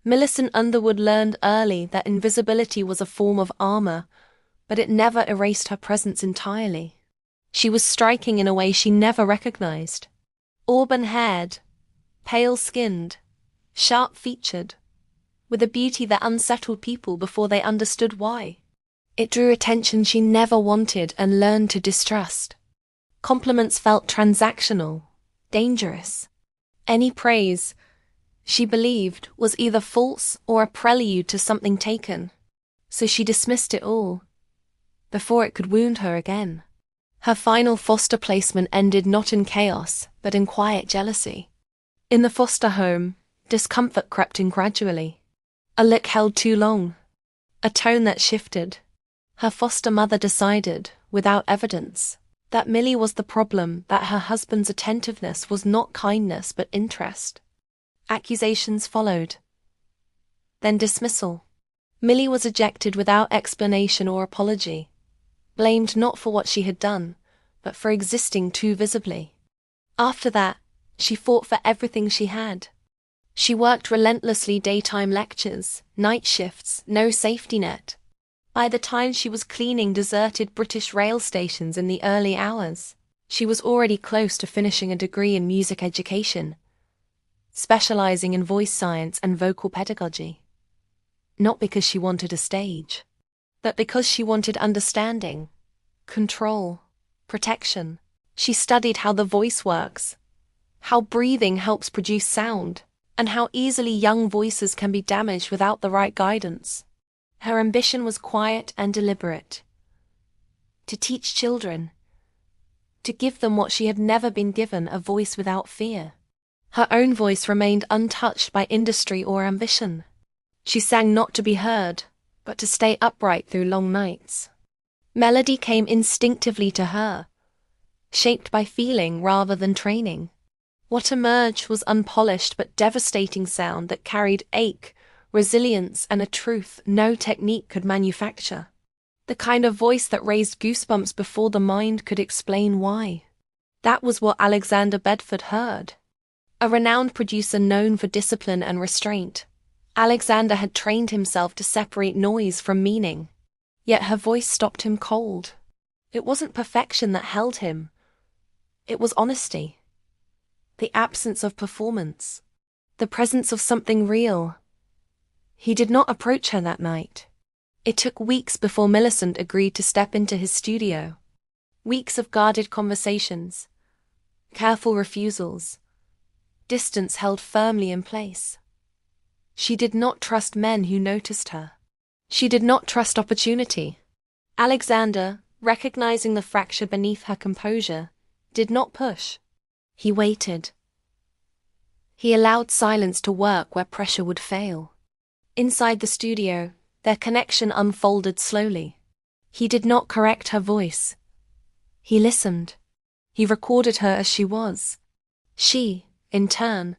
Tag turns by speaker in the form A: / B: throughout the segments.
A: Millicent Underwood learned early that invisibility was a form of armor, but it never erased her presence entirely. She was striking in a way she never recognized. Auburn-haired, pale-skinned, sharp-featured, with a beauty that unsettled people before they understood why. It drew attention she never wanted and learned to distrust. Compliments felt transactional, dangerous. Any praise, she believed, was either false or a prelude to something taken, so she dismissed it all, before it could wound her again. Her final foster placement ended not in chaos, but in quiet jealousy. In the foster home, discomfort crept in gradually. A lick held too long. A tone that shifted. Her foster mother decided, without evidence, that Millie was the problem, that her husband's attentiveness was not kindness but interest. Accusations followed. Then dismissal. Millie was ejected without explanation or apology, blamed not for what she had done, but for existing too visibly. After that, she fought for everything she had. She worked relentlessly, daytime lectures, night shifts, no safety net. By the time she was cleaning deserted British rail stations in the early hours, she was already close to finishing a degree in music education, specializing in voice science and vocal pedagogy. Not because she wanted a stage, but because she wanted understanding, control, protection. She studied how the voice works, how breathing helps produce sound, and how easily young voices can be damaged without the right guidance. Her ambition was quiet and deliberate. To teach children, to give them what she had never been given, a voice without fear. Her own voice remained untouched by industry or ambition. She sang not to be heard, but to stay upright through long nights. Melody came instinctively to her, shaped by feeling rather than training. What emerged was unpolished but devastating sound that carried ache, resilience, and a truth no technique could manufacture. The kind of voice that raised goosebumps before the mind could explain why. That was what Alexander Bedford heard. A renowned producer known for discipline and restraint, Alexander had trained himself to separate noise from meaning. Yet her voice stopped him cold. It wasn't perfection that held him. It was honesty. The absence of performance. The presence of something real. He did not approach her that night. It took weeks before Millicent agreed to step into his studio. Weeks of guarded conversations, careful refusals, distance held firmly in place. She did not trust men who noticed her. She did not trust opportunity. Alexander, recognizing the fracture beneath her composure, did not push. He waited. He allowed silence to work where pressure would fail. Inside the studio, their connection unfolded slowly. He did not correct her voice. He listened. He recorded her as she was. She, in turn,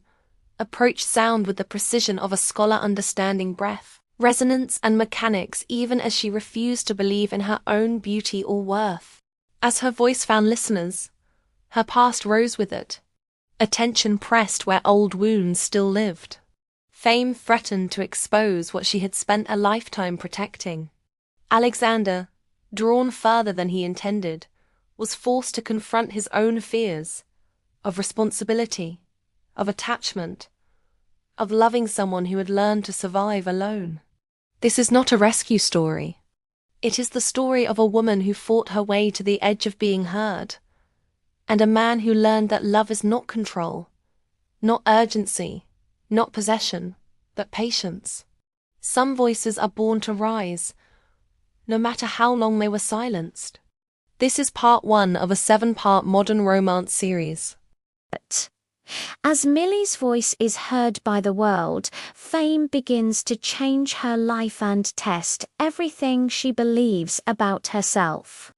A: approached sound with the precision of a scholar understanding breath, resonance, and mechanics, even as she refused to believe in her own beauty or worth. As her voice found listeners, her past rose with it. Attention pressed where old wounds still lived. Fame threatened to expose what she had spent a lifetime protecting. Alexander, drawn further than he intended, was forced to confront his own fears of responsibility, of attachment, of loving someone who had learned to survive alone. This is not a rescue story. It is the story of a woman who fought her way to the edge of being heard, and a man who learned that love is not control, not urgency, not possession, but patience. Some voices are born to rise, no matter how long they were silenced. This is part 1 of a 7-part modern romance series.
B: As Millie's voice is heard by the world, fame begins to change her life and test everything she believes about herself.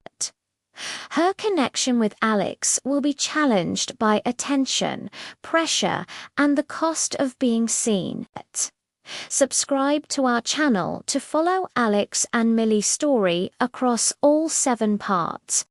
B: Her connection with Alex will be challenged by attention, pressure, and the cost of being seen. Subscribe to our channel to follow Alex and Millie's story across all 7 parts.